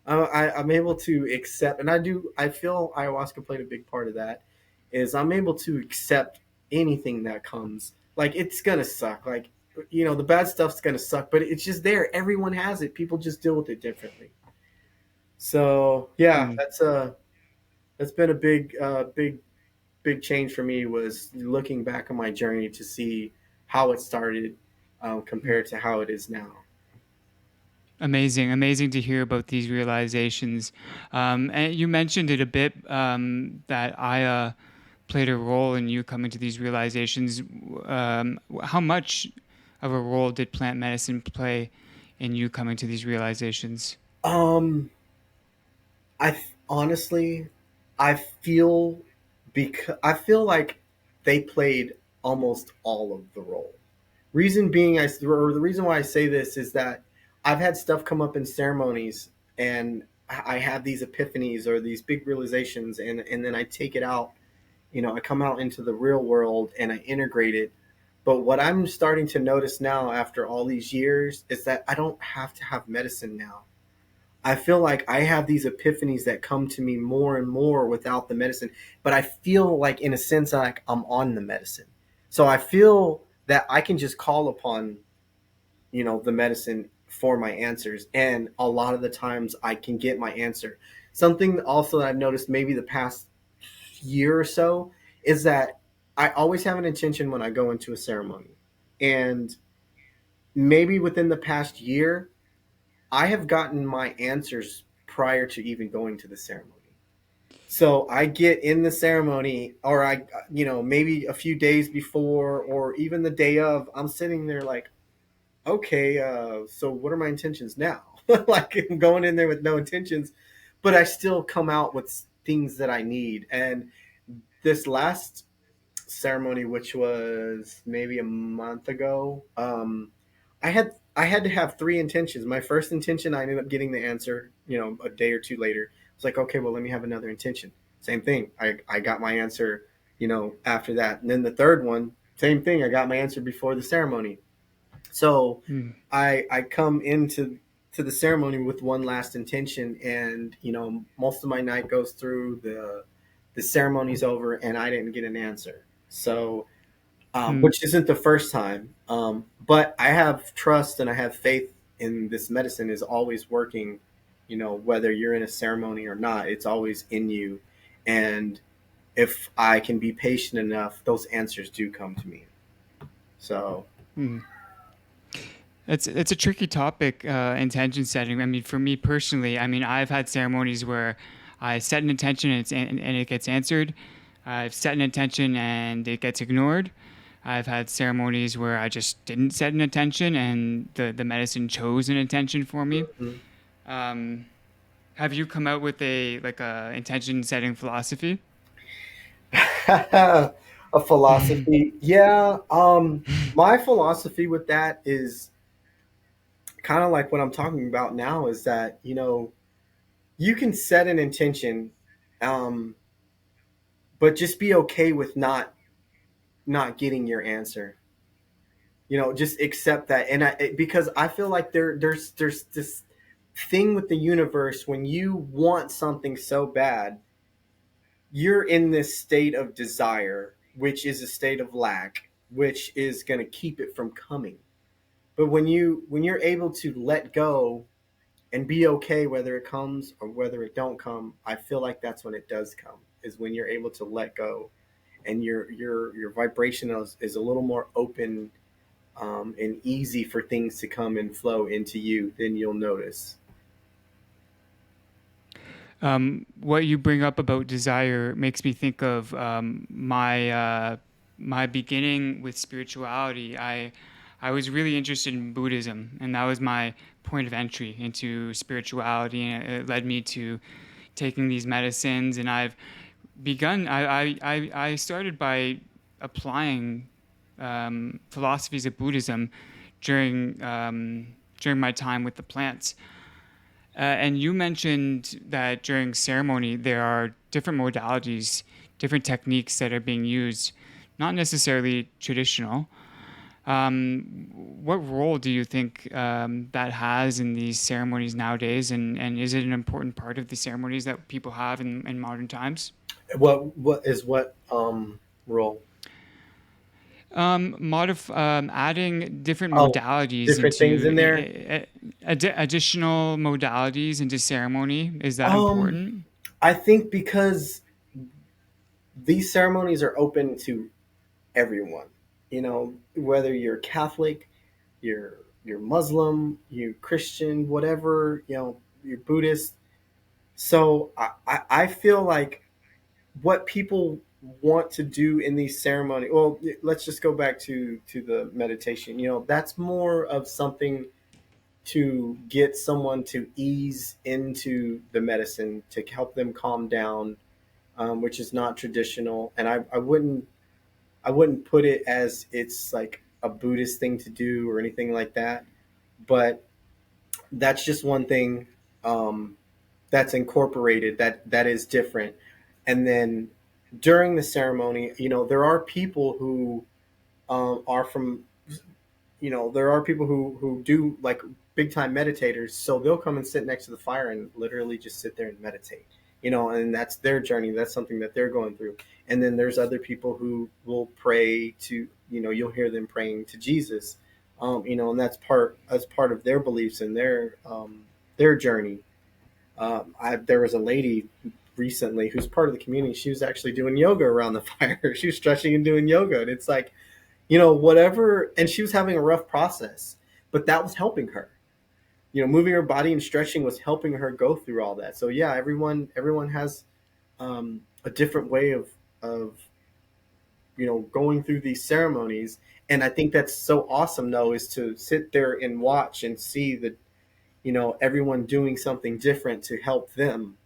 I'm able to accept, and I feel ayahuasca played a big part of that. Is I'm able to accept anything that comes. Like it's gonna suck. Like the bad stuff's gonna suck, but it's just there. Everyone has it. People just deal with it differently. So yeah, Hmm. that's been a big change for me was looking back on my journey to see how it started compared to how it is now. Amazing, amazing to hear about these realizations. And you mentioned it a bit that Aya played a role in you coming to these realizations. How much of a role did plant medicine play in you coming to these realizations? Um, honestly, I feel I feel like they played almost all of the role. Reason being, or the reason why I say this is that I've had stuff come up in ceremonies, and I have these epiphanies or these big realizations, and then I take it out. I come out into the real world and I integrate it. But what I'm starting to notice now after all these years is that I don't have to have medicine now. I feel like I have these epiphanies that come to me more and more without the medicine, but I feel like in a sense like I'm on the medicine. So I feel that I can just call upon, the medicine for my answers, and a lot of the times I can get my answer. Something also that I've noticed maybe the past year or so is that I always have an intention when I go into a ceremony. And maybe within the past year, I have gotten my answers prior to even going to the ceremony. So I get in the ceremony, or maybe a few days before, or even the day of, I'm sitting there like, okay, so what are my intentions now? Like I'm going in there with no intentions, but I still come out with things that I need. And this last ceremony, which was maybe a month ago, I had to have three intentions. My first intention, I ended up getting the answer, a day or two later. It's like, okay, well, let me have another intention. Same thing. I got my answer, after that. And then the third one, same thing. I got my answer before the ceremony. So Hmm. I come into the ceremony with one last intention, and most of my night goes through, the ceremony's over, and I didn't get an answer. So Hmm. which isn't the first time. But I have trust and I have faith in this medicine is always working. Whether you're in a ceremony or not, it's always in you. And if I can be patient enough, those answers do come to me. So, Hmm. It's a tricky topic, intention setting. I mean, for me personally, I mean, I've had ceremonies where I set an intention and it gets answered. I've set an intention and it gets ignored. I've had ceremonies where I just didn't set an intention and the medicine chose an intention for me. mhm. Um, have you come out with a intention setting philosophy? A philosophy, yeah. My philosophy with that is kind of like what I'm talking about now. Is that you can set an intention, um, but just be okay with not getting your answer. Just accept that, and because I feel like there's this thing with the universe when you want something so bad, you're in this state of desire, which is a state of lack, which is going to keep it from coming. But when you're able to let go and be okay whether it comes or whether it don't come, I feel like that's when it does come. Is when you're able to let go and your vibration is a little more open, and easy for things to come and flow into you, then you'll notice. What you bring up about desire makes me think of my beginning with spirituality. I was really interested in Buddhism, and that was my point of entry into spirituality, and it led me to taking these medicines. And I've begun. I started by applying philosophies of Buddhism during my time with the plants. And you mentioned that during ceremony there are different modalities, different techniques that are being used, not necessarily traditional. What role do you think that has in these ceremonies nowadays, and is it an important part of the ceremonies that people have in modern times? What role? Adding different Oh, modalities different things into in there. additional modalities into ceremony, is that Um, important? I think because these ceremonies are open to everyone. You know, whether you're Catholic, you're Muslim, you Christian, whatever, you're Buddhist. So I feel like what people want to do in these ceremonies. Well, let's just go back to the meditation. That's more of something to get someone to ease into the medicine to help them calm down, which is not traditional. And I wouldn't put it as it's like a Buddhist thing to do or anything like that. But that's just one thing, that's incorporated, that is different. And then during the ceremony, there are people who, are from, there are people who do like big time meditators, so they'll come and sit next to the fire and literally just sit there and meditate. And that's their journey. That's something that they're going through. And then there's other people who will pray to, you'll hear them praying to Jesus, and that's part of their beliefs and their journey. There was a lady recently who's part of the community. She was actually doing yoga around the fire. She was stretching and doing yoga, and it's like, whatever. And she was having a rough process, but that was helping her. Moving her body and stretching was helping her go through all that. So yeah, everyone has, a different way of going through these ceremonies. And I think that's so awesome, though, is to sit there and watch and see the everyone doing something different to help them.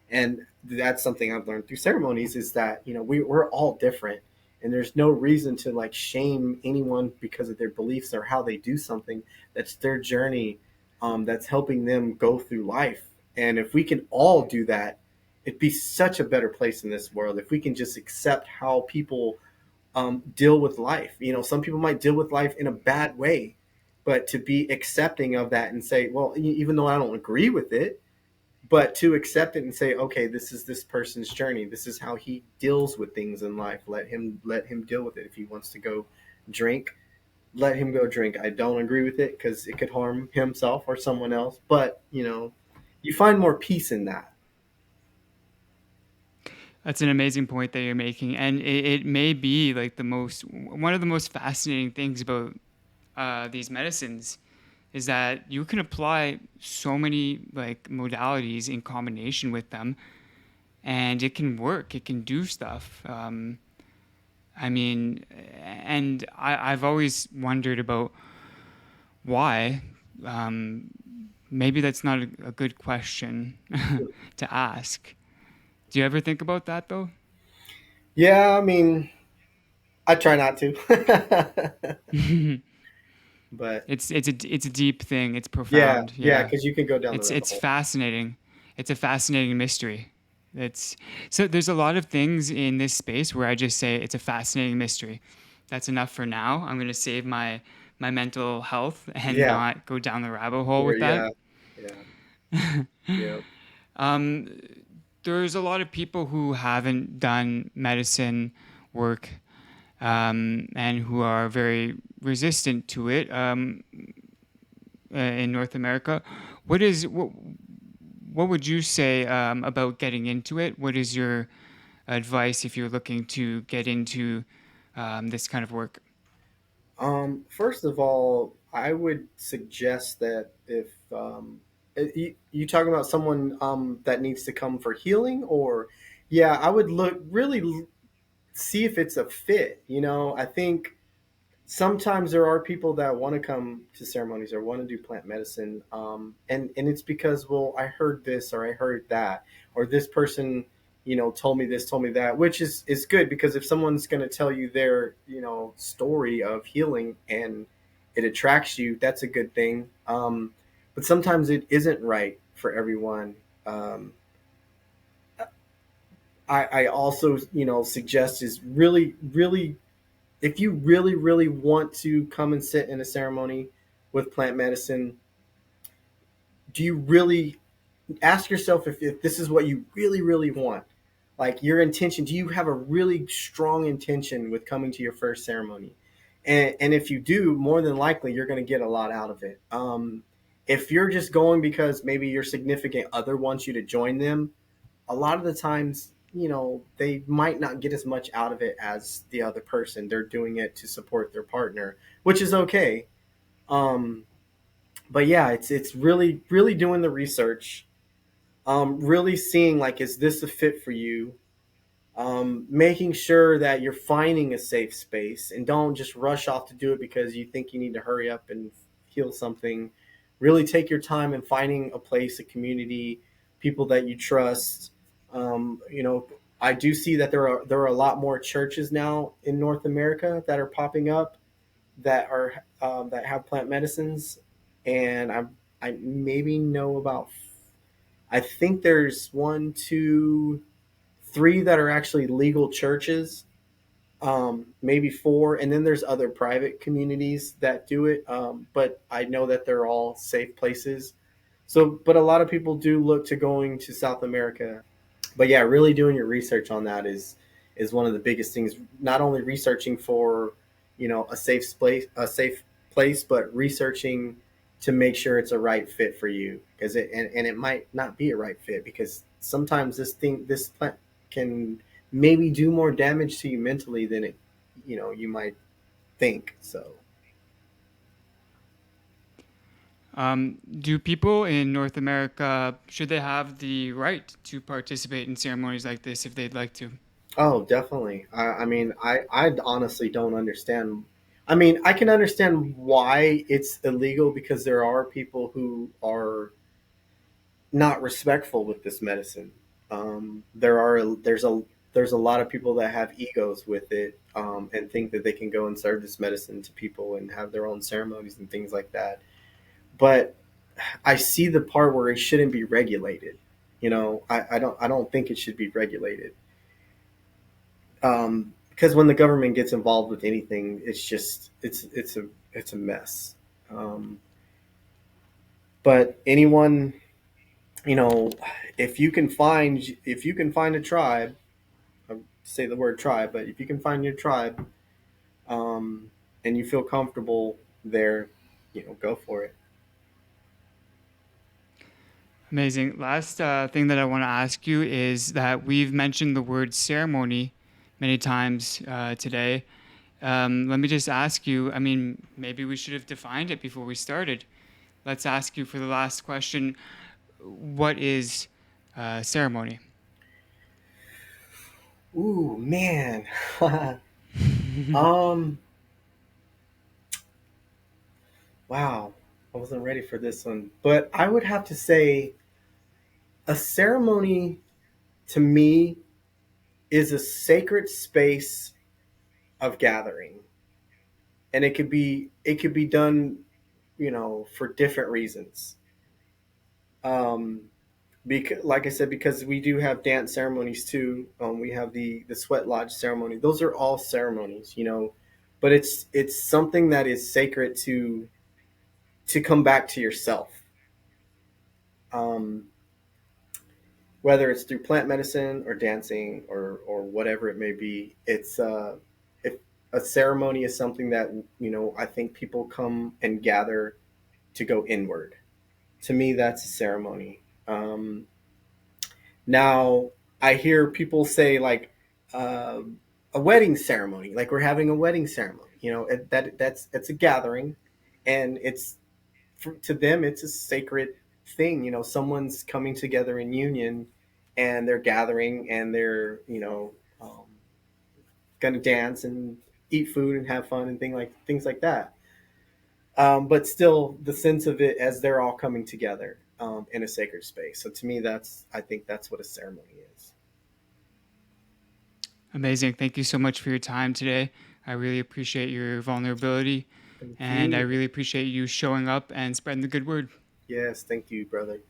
And that's something I've learned through ceremonies, is that we're all different, and there's no reason to like shame anyone because of their beliefs or how they do something. That's their journey, that's helping them go through life. And if we can all do that, it'd be such a better place in this world if we can just accept how people, deal with life. Some people might deal with life in a bad way, but to be accepting of that and say, well, even though I don't agree with it, but to accept it and say, okay, this is this person's journey. This is how he deals with things in life. Let him deal with it. If he wants to go drink, let him go drink. I don't agree with it because it could harm himself or someone else. But you find more peace in that. That's an amazing point that you're making, and it may be like one of the most fascinating things about these medicines is that you can apply so many like modalities in combination with them, and it can work. It can do stuff. I mean, and I've always wondered about why. Um, Maybe that's not a good question to ask. Do you ever think about that though? Yeah, I mean, I try not to. But It's a deep thing. It's yeah, profound. yeah, Yeah, because you can go down the rabbit it's hole. fascinating. It's a fascinating mystery. It's so there's a lot of things in this space where I just say it's a fascinating mystery. That's enough for now. I'm gonna save my mental health and Yeah, not go down the rabbit hole or with that. yeah, yeah, yeah. Um, there's a lot of people who haven't done medicine work, and who are very resistant to it, in North America. What would you say, about getting into it? What is your advice if you're looking to get into, this kind of work? First of all, I would suggest that if you talking about someone that needs to come for healing, or yeah, I would look really see if it's a fit. I think sometimes there are people that want to come to ceremonies or want to do plant medicine, and it's because, well, I heard this or I heard that, or this person told me this, told me that, which is good, because if someone's going to tell you their story of healing and it attracts you, that's a good thing. But sometimes it isn't right for everyone. um, I also suggest is really really, if you really, really want to come and sit in a ceremony with plant medicine, do you really ask yourself if this is what you really, really want? Like, your intention, do you have a really strong intention with coming to your first ceremony? And if you do, more than likely, you're going to get a lot out of it. If you're just going because maybe your significant other wants you to join them, a lot of the times, they might not get as much out of it as the other person. They're doing it to support their partner, which is okay. Um, but yeah, it's really, really doing the research, really seeing, like, is this a fit for you? Making sure that you're finding a safe space and don't just rush off to do it because you think you need to hurry up and heal something. Really take your time in finding a place, a community, people that you trust. I do see that there are a lot more churches now in North America that are popping up that are that have plant medicines, and I maybe know about. I think there's one, two, three that are actually legal churches, maybe four, and then there's other private communities that do it. But I know that they're all safe places. So, but a lot of people do look to going to South America. But yeah, really doing your research on that is one of the biggest things. Not only researching for a safe place, but researching to make sure it's a right fit for you, because and it might not be a right fit, because sometimes this plant can maybe do more damage to you mentally than you might think. So Do people in North America, should they have the right to participate in ceremonies like this if they'd like to? oh, definitely. I mean, I honestly don't understand. I mean, I can understand why it's illegal, because there are people who are not respectful with this medicine. There's a lot of people that have egos with it, and think that they can go and serve this medicine to people and have their own ceremonies and things like that. But I see the part where it shouldn't be regulated. I don't think it should be regulated, because when the government gets involved with anything, it's a mess. Um, but anyone, you know, if you can find a tribe, I say the word tribe, but if you can find your tribe, and you feel comfortable there, go for it. Amazing. Last thing that I want to ask you is that we've mentioned the word ceremony many times today. Let me just ask you, I mean, maybe we should have defined it before we started. Let's ask you for the last question, what is ceremony? Ooh, man. um, wow. I wasn't ready for this one, but I would have to say a ceremony to me is a sacred space of gathering, and it could be done, for different reasons. Um, because, like I said, because we do have dance ceremonies too. We have the sweat lodge ceremony. Those are all ceremonies, but it's something that is sacred to come back to yourself. Um, whether it's through plant medicine or dancing or whatever it may be. It's if a ceremony is something that I think people come and gather to go inward. To me, that's a ceremony. Now, I hear people say like uh, a wedding ceremony, like we're having a wedding ceremony. That's a gathering, and to them it's a sacred thing. Someone's coming together in union, and they're gathering, and they're gonna dance and eat food and have fun and things like that. But still, the sense of it as they're all coming together in a sacred space. So to me, I think that's what a ceremony is. Amazing. Thank you so much for your time today. I really appreciate your vulnerability, Thank and I you. really appreciate you showing up and spreading the good word. Yes, thank you, brother.